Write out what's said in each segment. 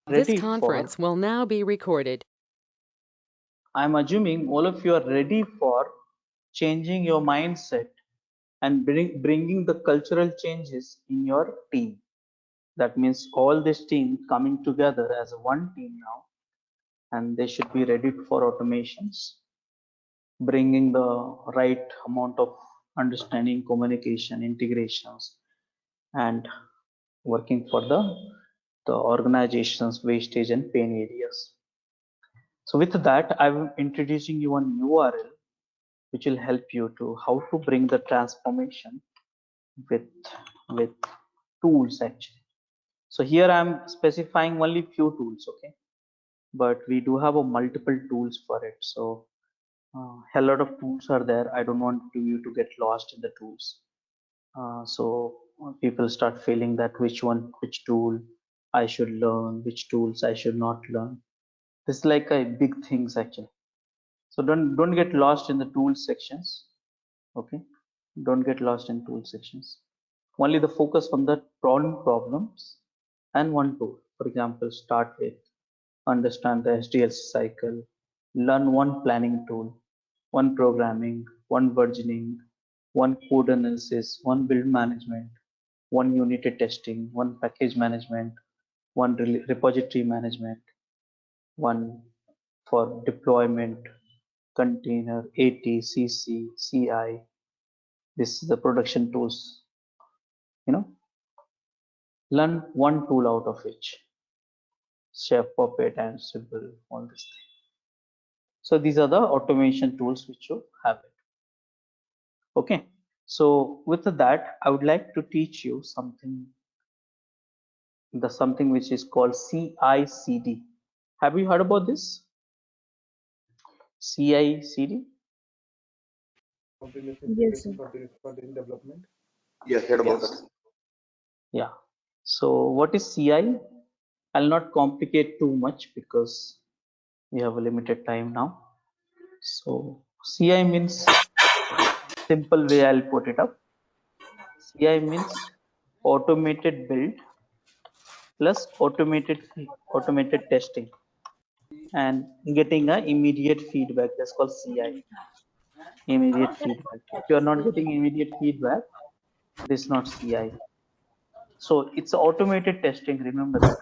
This ready for, conference will now be recorded. I'm assuming all of you are ready for changing your mindset and bringing the cultural changes in your team. That means all this team coming together as one team now, and they should be ready for automations, bringing the right amount of understanding, communication, integrations, and working for the organization's wastage and pain areas. So with that, I'm introducing you one URL which will help you to how to bring the transformation with with tools actually. So here I'm specifying only few tools, okay, but we do have a multiple tools for it. So a lot of tools are there. I don't want you to get lost in the tools. So people start feeling that which tool I should learn, which tools I should not learn. This is like a big things actually. So don't get lost in the tools sections. Okay, don't get lost in tool sections. Only the focus on the problems and one tool. For example, start with understand the SDLC cycle, learn one planning tool, one programming, one versioning, one code analysis, one build management, one unit testing, one package management, one repository management, one for deployment, container, AT, CC, CI. This is the production tools. Learn one tool out of which. Chef, Puppet, and Sybil, all this thing. So these are the automation tools which you have it. Okay. So with that, I would like to teach you something which is called CICD. Have you heard about this? CICD? Yes, sir. Continuous development. Yes, heard about Yes. that. Yeah. So what is CI? I'll not complicate too much because we have a limited time now. So CI means, simple way I'll put it up. CI means automated build plus automated testing and getting a immediate feedback. That's called CI. Immediate feedback. If you are not getting immediate feedback, this is not CI. So it's automated testing. Remember that.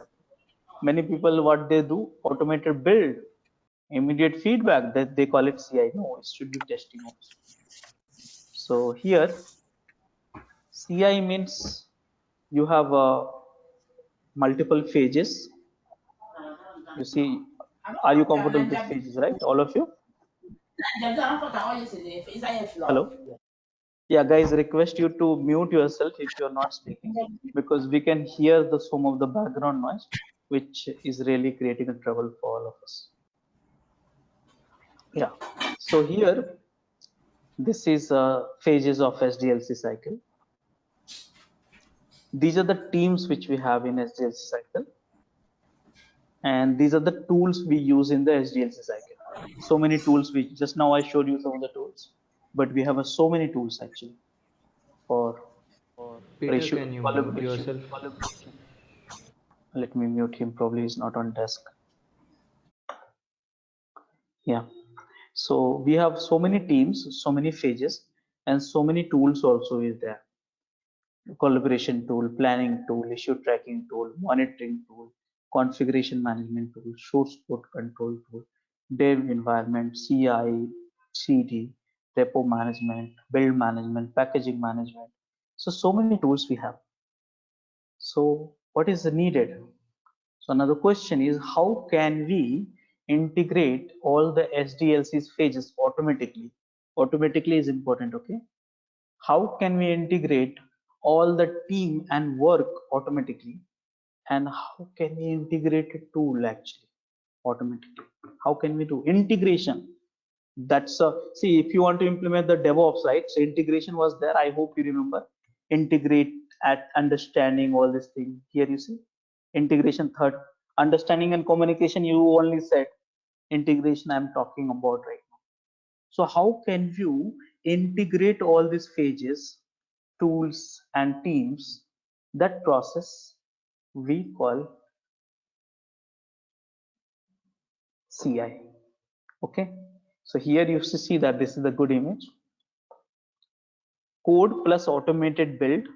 Many people, what they do, automated build, immediate feedback, that they call it CI. No, it should be testing also. So here CI means you have multiple phases. You see, are you comfortable with phases, right? All of you? Hello? Yeah, guys, request you to mute yourself if you're not speaking, because we can hear the some of the background noise, which is really creating a trouble for all of us. Yeah. So here, this is phases of SDLC cycle. These are the teams which we have in SDLC cycle, and these are the tools we use in the SDLC cycle. So many tools. We just now I showed you some of the tools, but we have so many tools actually for Peter, ratio can you mute collaboration. yourself? Let me mute him. Probably he's not on desk. Yeah. So we have so many teams, so many phases, and so many tools also is there. Collaboration tool, planning tool, issue tracking tool, monitoring tool, configuration management tool, source code control tool, dev environment, CI, CD, repo management, build management, packaging management. So many tools we have. So what is needed? So another question is, how can we integrate all the SDLC's phases automatically? Automatically is important, okay? How can we integrate all the team and work automatically? And how can we integrate a tool actually automatically? How can we do integration? That's see, if you want to implement the DevOps, right? So integration was there. I hope you remember. Integrate at understanding all this thing. Here you see integration. Third, understanding and communication. You only said integration. I'm talking about right now. So how can you integrate all these phases, tools, and teams? That process we call CI. Okay, so here you see that this is the good image. Code plus automated build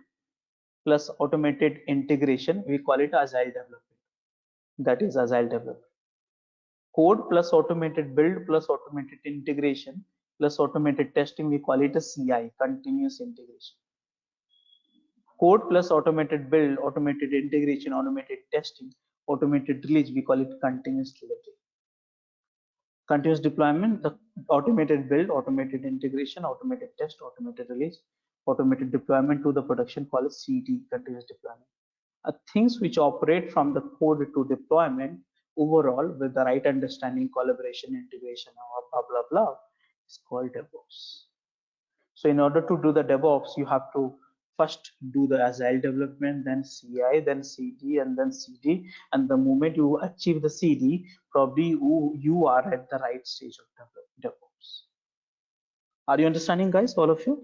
plus automated integration, we call it agile development. That is agile development. Code plus automated build plus automated integration plus automated testing, we call it a CI, continuous integration. Code plus automated build, automated integration, automated testing, automated release, we call it continuous delivery. Continuous deployment, the automated build, automated integration, automated test, automated release, automated deployment to the production, call it CD, continuous deployment. Things which operate from the code to deployment overall with the right understanding, collaboration, integration, blah, blah, blah, is called DevOps. So in order to do the DevOps, you have to first do the agile development, then CI, then CD, and then CD. And the moment you achieve the CD, probably you are at the right stage of DevOps. Are you understanding, guys, all of you?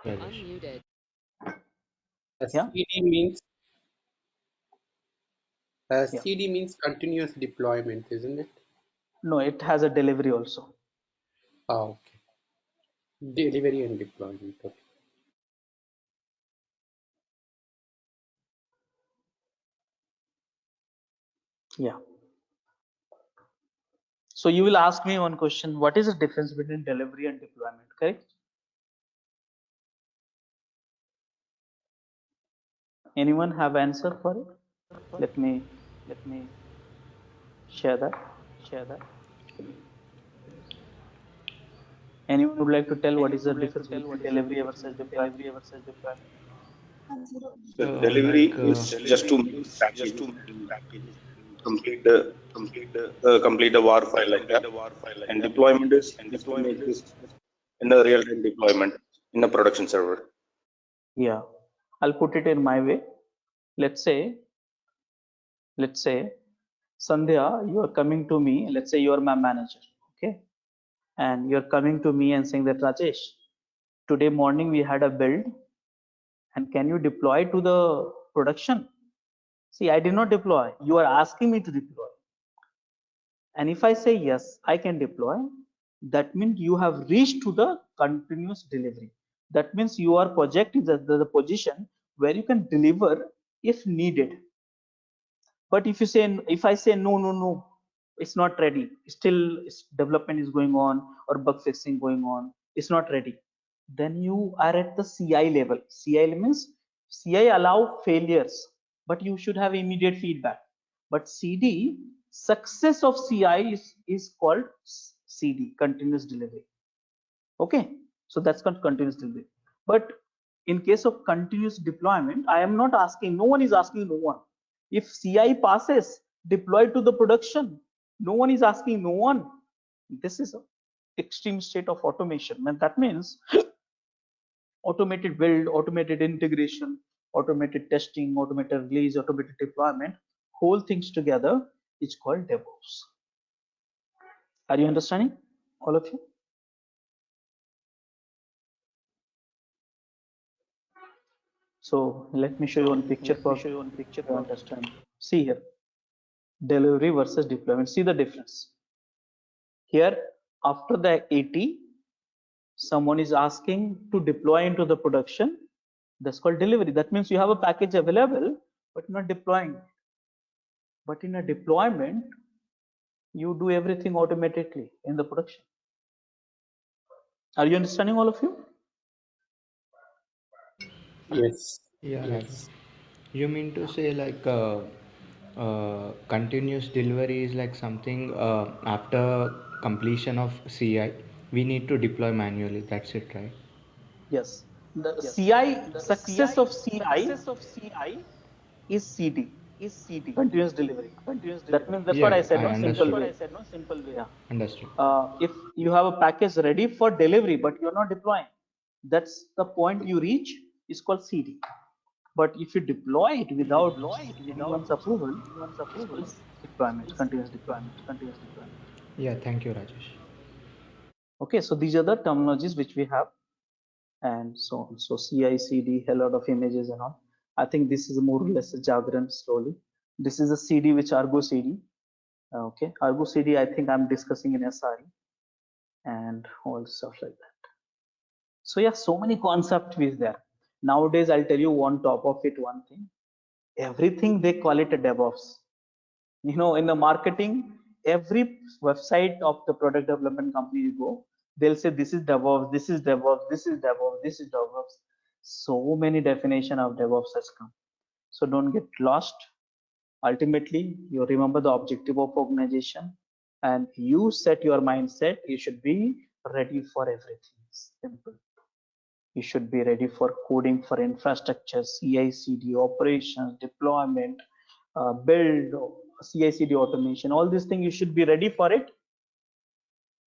Unmuted. Yeah. CD means Yeah. CD means continuous deployment, isn't it? No, it has a delivery also. Oh, okay. Delivery and deployment. Okay. Yeah. So you will ask me one question: what is the difference between delivery and deployment? Correct? Anyone have answer for it? Let me share that. Anyone would like to tell what is the difference between delivery versus deployment? The So, delivery is just to make the package and complete the war file like that. And deployment is just to make this in a real-time deployment in a production server. Yeah, I'll put it in my way. Let's say Sandhya, you are coming to me. Let's say you are my manager, okay? And you're coming to me and saying that Rajesh, today morning we had a build, and can you deploy to the production? See, I did not deploy. You are asking me to deploy. And if I say yes, I can deploy, that means you have reached to the continuous delivery. That means your project is at the position where you can deliver if needed. But if I say no, it's not ready, still development is going on or bug fixing going on, it's not ready, then you are at the CI level. CI means CI allow failures, but you should have immediate feedback. But CD, success of CI is called CD, continuous delivery. Okay, so that's called continuous delivery. But in case of continuous deployment, I am not asking, no one is asking no one. If CI passes, deploy to the production, no one is asking no one. This is an extreme state of automation, and that means automated build, automated integration, automated testing, automated release, automated deployment, whole things together is called DevOps. Are you understanding, all of you? So let me show you one picture for you understand. See here, delivery versus deployment. See the difference. Here, after the 80, someone is asking to deploy into the production. That's called delivery. That means you have a package available, but not deploying. But in a deployment, you do everything automatically in the production. Are you understanding, all of you? Yes. yeah, Raju. Yes. You mean to say like continuous delivery is like something after completion of CI, we need to deploy manually. That's it, right? Yes. The CI, success of CI is CD, continuous delivery. That means that's what I Yeah, said, I no, simple understood. way. Yeah. Understood. If you have a package ready for delivery, but you're not deploying, that's the point you reach is called CD. But if you deploy it without anyone's approval, it's called deployment, continuous deployment. Yeah, thank you, Rajesh. Okay, so these are the terminologies which we have, and so on. So CI, CD, a lot of images and all. I think this is more or less a jargon slowly. This is a CD which Argo CD. Okay, Argo CD, I think I'm discussing in SRE and all stuff like that. So yeah, so many concepts is there. Nowadays, I'll tell you on top of it one thing. Everything they call it a DevOps. You know, in the marketing, every website of the product development company you go, they'll say this is DevOps, this is DevOps, this is DevOps, this is DevOps. So many definition of DevOps has come. So don't get lost. Ultimately, you remember the objective of organization and you set your mindset. You should be ready for everything. Simple. You should be ready for coding for infrastructure, CICD, operations, deployment, build, CICD automation, all these things. You should be ready for it.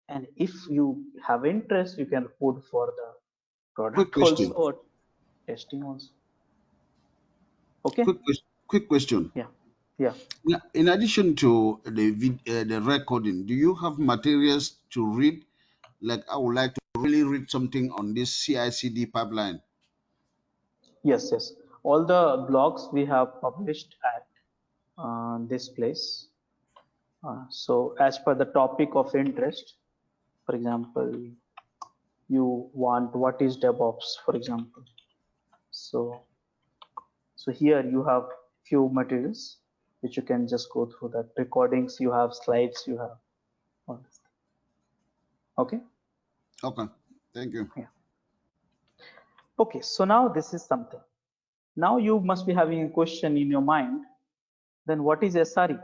And if you have interest, you can code for the Quick product question. also or testing also. Okay. Quick question. Yeah. Yeah. Yeah, in addition to the recording, do you have materials to read? Like I would like to really read something on this CICD pipeline. Yes. Yes. All the blogs we have published at this place. So as per the topic of interest, for example, you want what is DevOps, for example. So here you have few materials which you can just go through, that recordings, you have slides, you have all this. Okay. Okay, thank you. Yeah. Okay, so now this is something. Now you must be having a question in your mind. Then what is SRE?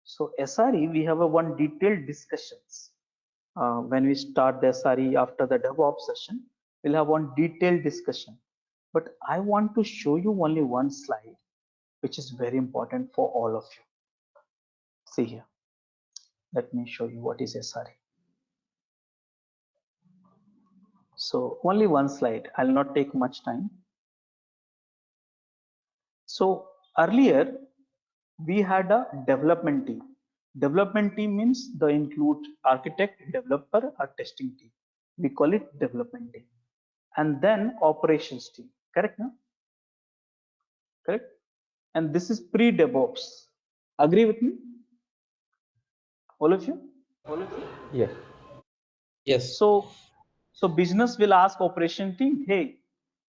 So SRE, we have a one detailed discussions. When we start the SRE after the DevOps session, we'll have one detailed discussion. But I want to show you only one slide, which is very important for all of you. See here. Let me show you what is SRE. So only one slide. I'll not take much time. So earlier we had a development team. Development team means the include architect, developer, or testing team. We call it development team. And then operations team. Correct now? Correct? And this is pre-DevOps. Agree with me? All of you? Yes. Yes. So business will ask operation team, hey,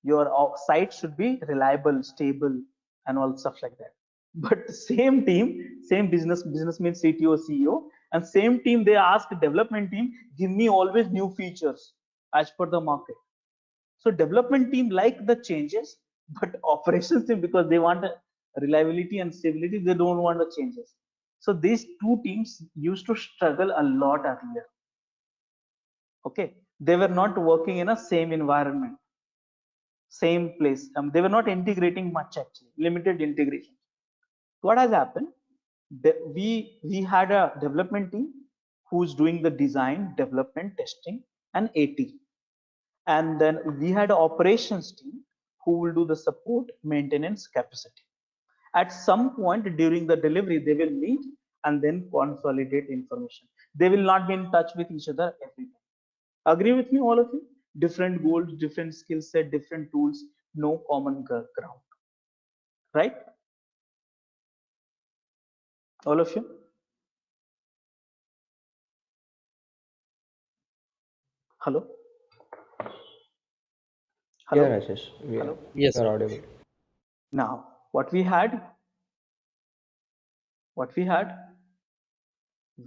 your site should be reliable, stable, and all stuff like that. But same team, same business means CTO, CEO, and same team, they ask development team, give me always new features as per the market. So development team like the changes, but operations team, because they want reliability and stability, they don't want the changes. So these two teams used to struggle a lot earlier. Okay, they were not working in a same environment, same place. They were not integrating much, actually, limited integration. What has happened? We had a development team who's doing the design, development, testing, and AT. And then we had an operations team who will do the support, maintenance, capacity. At some point during the delivery, they will meet and then consolidate information. They will not be in touch with each other every time. Agree with me, all of you? Different goals, different skill set, different tools, no common ground. Right? All of you? Hello? Hello? Yeah, Rashesh. Hello? Yes. We are audible. Now, what we had,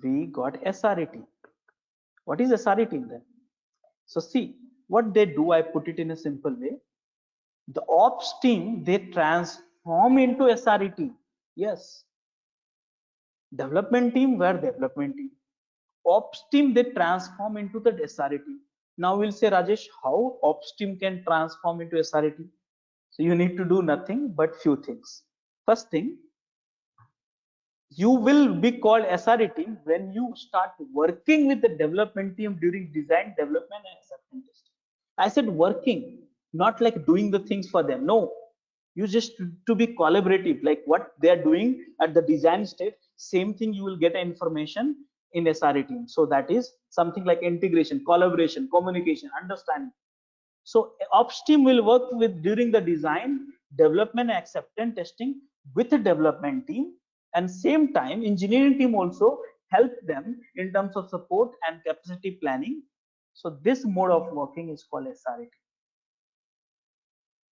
we got SRE team. What is SRE team then? So see, what they do, I put it in a simple way. The ops team, they transform into SRE team. Yes. Development team were development team. Ops team, they transform into the SRE team. Now we'll say, Rajesh, how ops team can transform into SRE team? So you need to do nothing but few things. First thing, you will be called SRE team when you start working with the development team during design, development, and acceptance testing. I said working, not like doing the things for them. No, you just to be collaborative, like what they are doing at the design stage. Same thing you will get information in SRE team. So that is something like integration, collaboration, communication, understanding. So ops team will work with during the design, development, acceptance testing with the development team, and same time engineering team also help them in terms of support and capacity planning. So this mode of working is called SRE.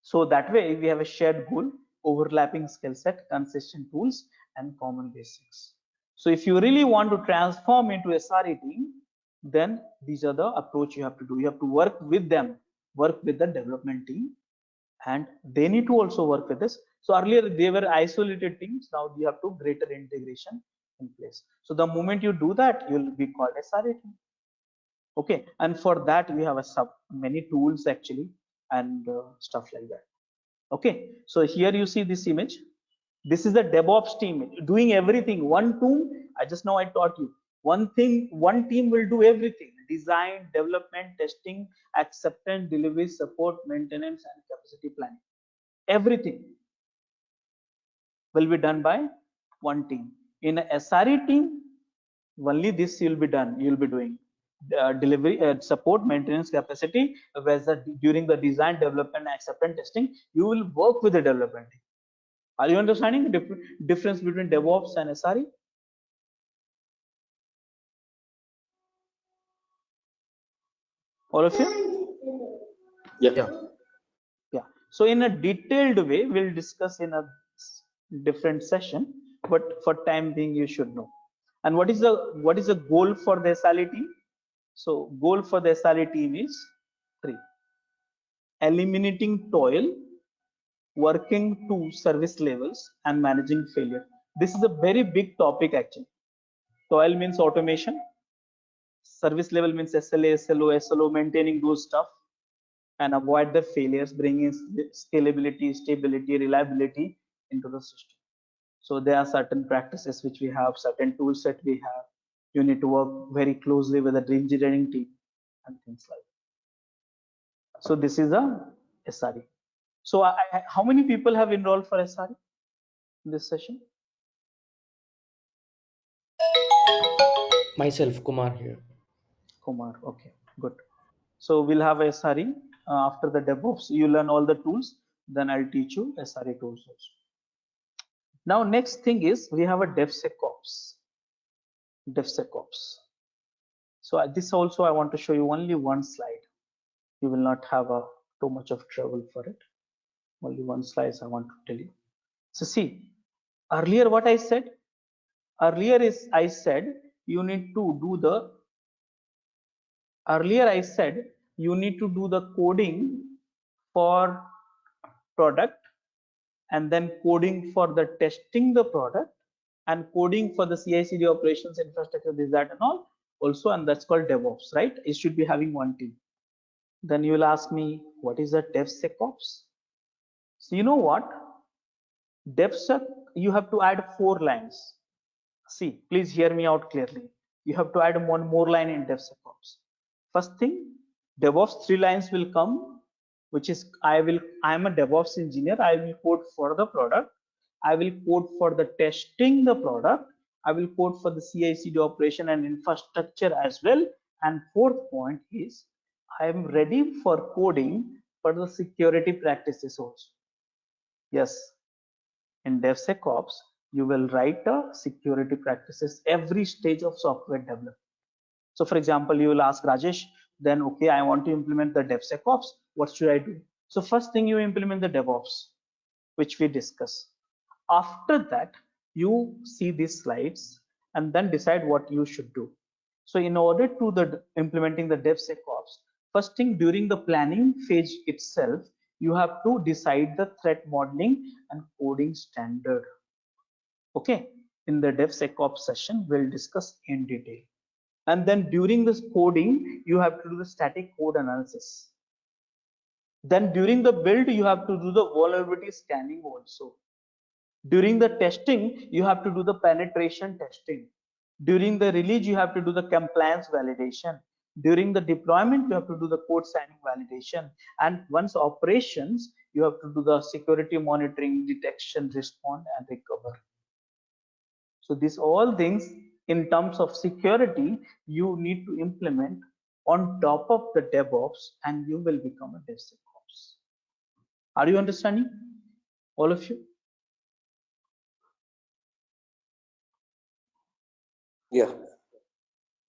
So that way we have a shared goal, overlapping skill set, consistent tools, and common basics. So if you really want to transform into SRE team, then these are the approach you have to do. You have to work with them, work with the development team, and they need to also work with this. So earlier they were isolated teams. Now you have to greater integration in place. So the moment you do that, you'll be called SRE team. Okay, and for that we have a many tools actually and stuff like that. Okay, so here you see this image. This is the DevOps team doing everything. One tool, I taught you. One thing, one team will do everything: design, development, testing, acceptance, delivery, support, maintenance, and capacity planning. Everything will be done by one team. In a SRE team, only this you'll be done. You'll be doing delivery, support, maintenance, capacity. Whereas during the design, development, acceptance, testing, you will work with the development team. Are you understanding the difference between DevOps and SRE? All of you? Yeah. Yeah. So in a detailed way, we'll discuss in a different session. But for time being, you should know. And what is the goal for the SRE team? So goal for the SRE team is 3: eliminating toil, working to service levels, and managing failure. This is a very big topic actually. Toil means automation. Service level means SLA, SLO, maintaining those stuff, and avoid the failures, bringing scalability, stability, reliability into the system. So there are certain practices which we have, certain tool set we have. You need to work very closely with the engineering team and things like that. So this is a SRE. So how many people have enrolled for SRE in this session? Myself, Kumar here. Kumar, okay, good. So we'll have SRE after the DevOps. You learn all the tools, then I'll teach you SRE tools also. Now next thing is we have a DevSecOps. DevSecOps. So this also I want to show you only one slide. You will not have too much of trouble for it. Only one slide I want to tell you. So see, earlier what I said? Earlier is I said you need to do the. Earlier I said you need to do the coding for product, and then coding for the testing the product, and coding for the CICD operations, infrastructure, this, that, and all also, and that's called DevOps, right? It should be having one team. Then you will ask me, what is a DevSecOps? So you know what? DevSec, you have to add 4 lines. See, please hear me out clearly. You have to add one more line in DevSecOps. First thing, DevOps 3 lines will come, which is I am a DevOps engineer. I will code for the product. I will code for the testing the product. I will code for the CI/CD operation and infrastructure as well. And 4th point is I am ready for coding for the security practices also. Yes, in DevSecOps, you will write security practices every stage of software development. So for example, you will ask Rajesh, then okay, I want to implement the DevSecOps. What should I do? So first thing, you implement the DevOps, which we discuss. After that, you see these slides and then decide what you should do. So in order to the implementing the DevSecOps, first thing, during the planning phase itself, you have to decide the threat modeling and coding standard. Okay, in the DevSecOps session, we'll discuss in detail. And then during this coding, you have to do the static code analysis. Then during the build, you have to do the vulnerability scanning also. During the testing, you have to do the penetration testing. During the release, you have to do the compliance validation. During the deployment, you have to do the code signing validation. And once operations, you have to do the security monitoring, detection, respond, and recover. So these all things in terms of security, you need to implement on top of the DevOps, and you will become a DevSecOps. Are you understanding, all of you? Yeah.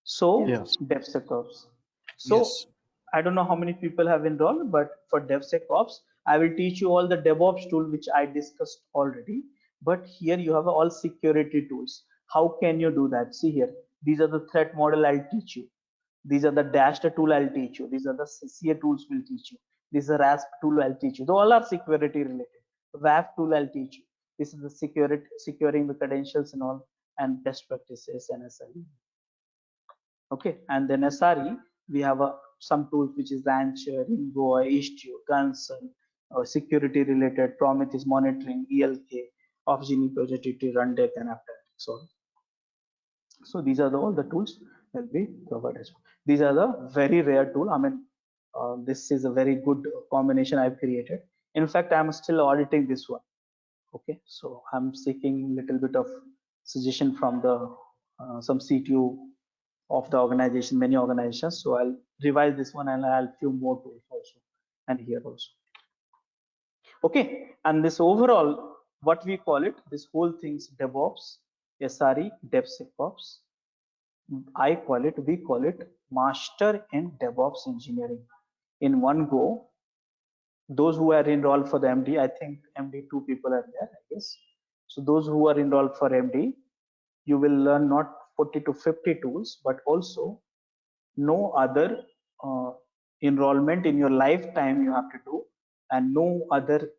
So Yes. DevSecOps. So Yes. I don't know how many people have enrolled, but for DevSecOps, I will teach you all the DevOps tool which I discussed already. But here you have all security tools. How can you do that? See here, these are the threat model I'll teach you. These are the dashed tool I'll teach you. These are the CA tools will teach you. This is a RASP tool I'll teach you. They all are security related. WAF tool I'll teach you. This is the security, securing the credentials and all, and best practices and SRE. Okay, and then SRE, we have some tools which is Rancher, Ingo, Istio, Concern, security related, Prometheus monitoring, ELK, Opsgenie project, Rundeck, and after so these are all the tools will be covered as well. These are the very rare tool. I mean, this is a very good combination I've created. In fact, I'm still auditing this one. Okay, so I'm seeking little bit of suggestion from the some CTO of the organization, many organizations. So I'll revise this one and I'll few more tools also and here also. Okay, and this overall, what we call it, this whole thing's DevOps, SRE, DevSecOps. I call it, we call it Master in DevOps Engineering. In one go, those who are enrolled for the MD, I think MD 2 people are there, I guess. So those who are enrolled for MD, you will learn not 40 to 50 tools, but also no other enrollment in your lifetime you have to do, and no other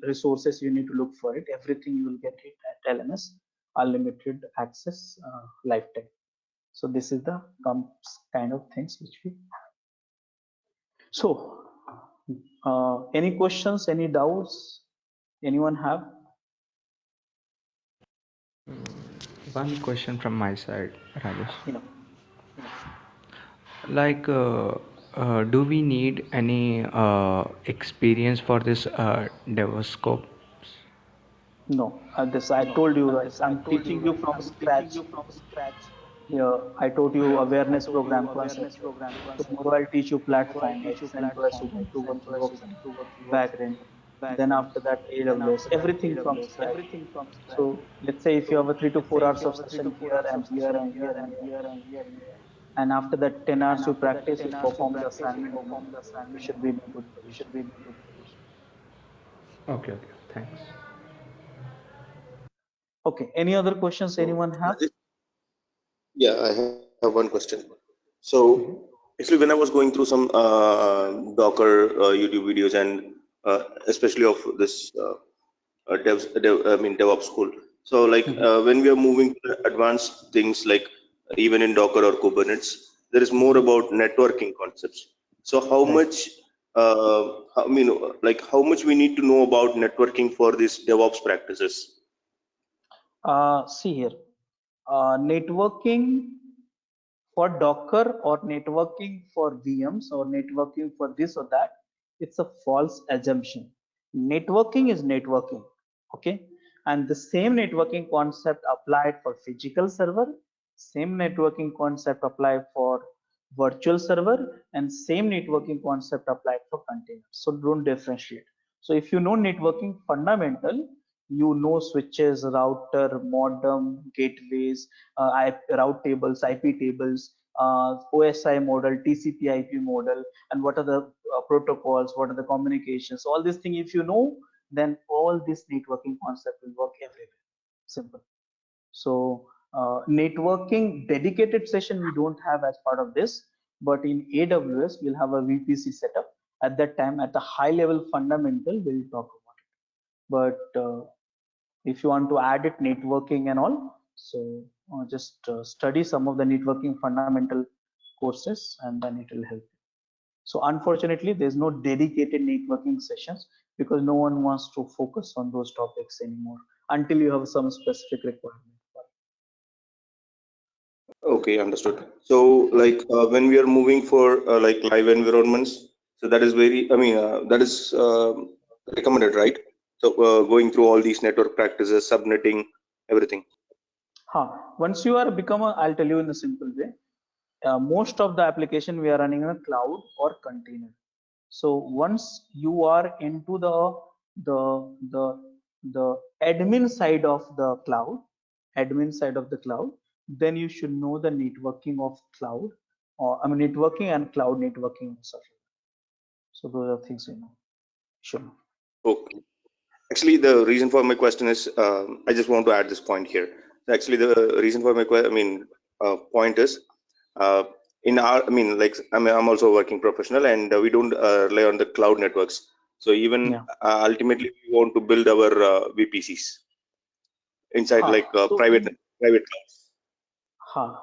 resources you need to look for it. Everything you will get it at LMS, unlimited access, lifetime. So this is the kind of things which we. So any questions, any doubts, anyone have? One question from my side, Rajesh. Yeah. Like, do we need any experience for this DevOps? No, this I told you guys. I'm teaching you from scratch. Yeah, I taught you awareness program concepts. Tomorrow I'll teach you platform like CentOS, Ubuntu, Workflows, and backend. Then after that AWS, everything from scratch. So let's say if you have a 3 to 4 hours of session here and here and here and here, and after that 10 hours you practice, you perform the assignment, and you should be in a good position. Okay, okay, thanks. Okay, any other questions So, anyone have? yeah, I have one question. So, actually, when I was going through some Docker YouTube videos and especially of this DevOps school. So, like when we are moving to advanced things like even in Docker or Kubernetes, there is more about networking concepts. So, how Right. much, like how much we need to know about networking for these DevOps practices? See here, networking for Docker or networking for VMs or networking for this or that, it's a false assumption. Networking is networking, okay? And the same networking concept applied for physical server, same networking concept applied for virtual server, and same networking concept applied for containers. So don't differentiate. So if you know networking fundamental, you know switches, router, modem, gateways, route tables, IP tables, OSI model, TCP/IP model, and what are the protocols, what are the communications, all these things. If you know, then all this networking concept will work everywhere. Simple. So networking dedicated session we don't have as part of this, but in AWS we'll have a VPC setup. At that time, at a high level fundamental, we'll talk about it. But if you want to add it networking and all, so just study some of the networking fundamental courses and then it will help you. So unfortunately there's no dedicated networking sessions because no one wants to focus on those topics anymore until you have some specific requirement. Okay, understood. So, like when we are moving for like live environments, so that is very, that is recommended, right? So, going through all these network practices, subnetting, everything. Once you are become a, I'll tell you in a simple way, most of the application we are running in a cloud or container. So once you are into the the the admin side of the cloud, then you should know the networking of cloud, or I mean networking and cloud networking and stuff. So those are things you know. Should know. Okay. Actually, the reason for my question is, I just want to add this point here. Actually, the reason for my point is, uh, in our, I mean, like, I'm also a working professional, and we don't rely on the cloud networks. So even Yeah. ultimately, we want to build our VPCs inside like So private clouds.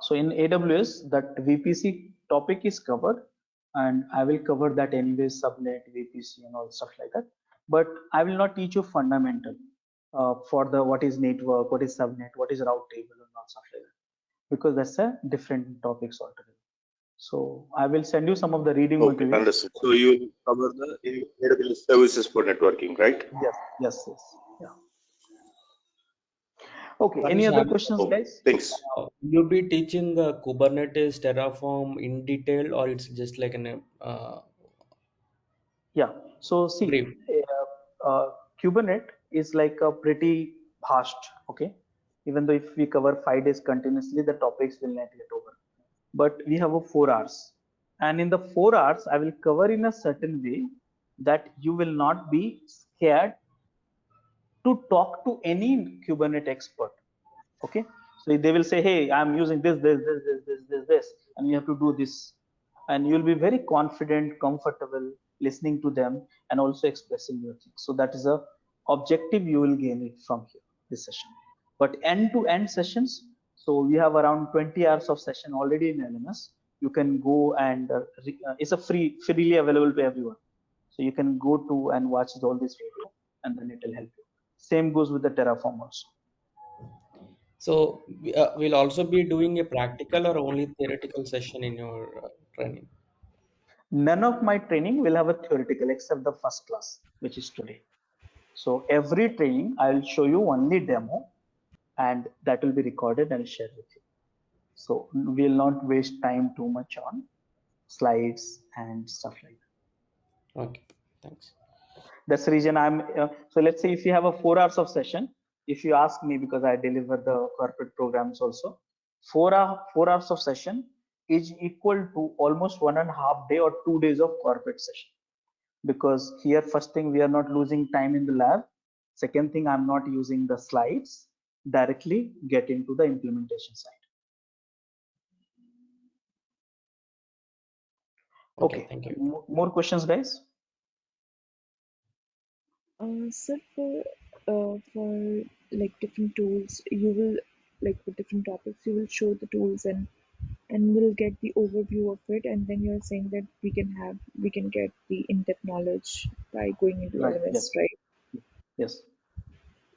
So in AWS, that VPC topic is covered, and I will cover that anyway, subnet, VPC, and all stuff like that. But I will not teach you fundamental for the what is network, what is subnet, what is route table, and all stuff like that, because that's a different topics altogether. So I will send you some of the reading Okay, materials. understood. So you cover the AWS services for networking, right? Yes. Yeah. Okay. Any Manish, other questions, Okay, guys? thanks. you be teaching Kubernetes, Terraform in detail, or it's just like an Yeah. So see, brief? Kubernetes is like a pretty vast. Okay. Even though if we cover 5 days continuously, the topics will not get over. But we have a 4 hours, and in the 4 hours, I will cover in a certain way that you will not be scared to talk to any Kubernetes expert. Okay, so they will say, hey, I'm using this, and you have to do this, and you'll be very confident, comfortable listening to them and also expressing your things. So that is a objective you will gain it from here, this session. But end to end sessions, so we have around 20 hours of session already in LMS. You can go and it's a freely available to everyone, so you can go to and watch all this video, and then it will help you. Same goes with the Terraform also. So we'll also be doing a practical or only theoretical session in your training. None of my training will have a theoretical except the first class, which is today. So every training, I will show you only demo, and that will be recorded and shared with you. So we will not waste time too much on slides and stuff like that. Okay, thanks. That's the reason I'm, so let's say if you have a 4 hours of session, if you ask me, because I deliver the corporate programs also, 4 hours of session is equal to almost 1.5 day or 2 days of corporate session. Because here, first thing, we are not losing time in the lab. Second thing, I'm not using the slides, directly get into the implementation side. Okay, Okay, thank you. more questions, guys? Sir, for like different tools, you will like with different topics, you will show the tools and we'll get the overview of it, and then you're saying that we can get the in-depth knowledge by going into Right, LMS, yes, right? yes.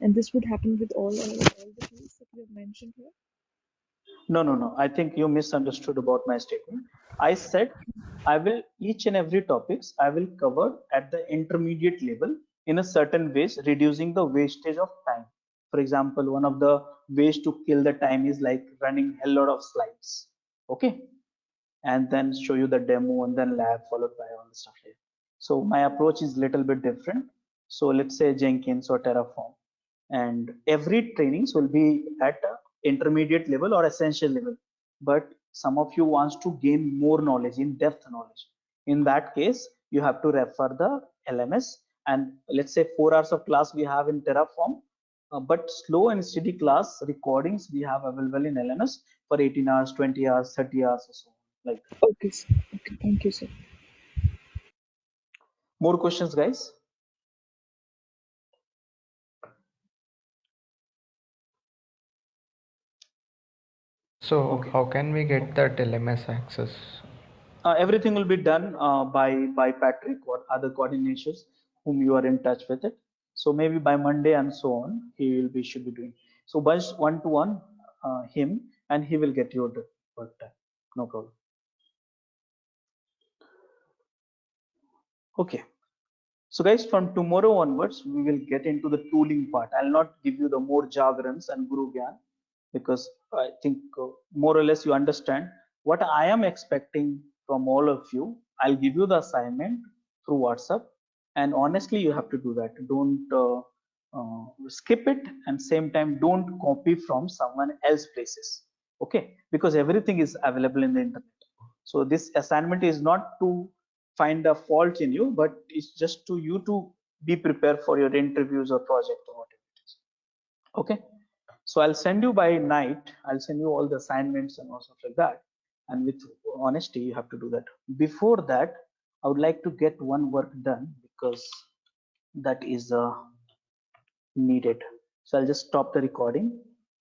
And this would happen with all the tools that you have mentioned here. No. I think you misunderstood about my statement. I said I will each and every topics I will cover at the intermediate level in a certain ways, reducing the wastage of time. For example, one of the ways to kill the time is like running a lot of slides. Okay, and then show you the demo and then lab followed by all the stuff here. So my approach is little bit different. So let's say Jenkins or Terraform, and every trainings will be at a intermediate level or essential level. But some of you wants to gain more knowledge, in depth knowledge. In that case, you have to refer the LMS, and let's say 4 hours of class we have in Terraform, but slow and steady class recordings we have available in LMS for 18 hours, 20 hours, 30 hours or so, like that. Okay, sir. Okay, thank you, sir. More questions, guys? So Okay. how can we get that LMS access? Everything will be done by Patrick or other coordinators whom you are in touch with it. So maybe by Monday and so on, he will be should be doing. So bunch one to one him, and he will get your work done. No problem. Okay. So guys, from tomorrow onwards, we will get into the tooling part. I'll not give you the more jargons and Guru Gyan, because I think more or less you understand what I am expecting from all of you. I'll give you the assignment through WhatsApp, and honestly, you have to do that. Don't skip it, and same time, don't copy from someone else places. Okay, because everything is available in the internet. So this assignment is not to find a fault in you, but it's just to you to be prepared for your interviews or project or whatever it is. Okay, so I'll send you by night. I'll send you all the assignments and all stuff like that. And with honesty, you have to do that. Before that, I would like to get one work done because that is needed. So I'll just stop the recording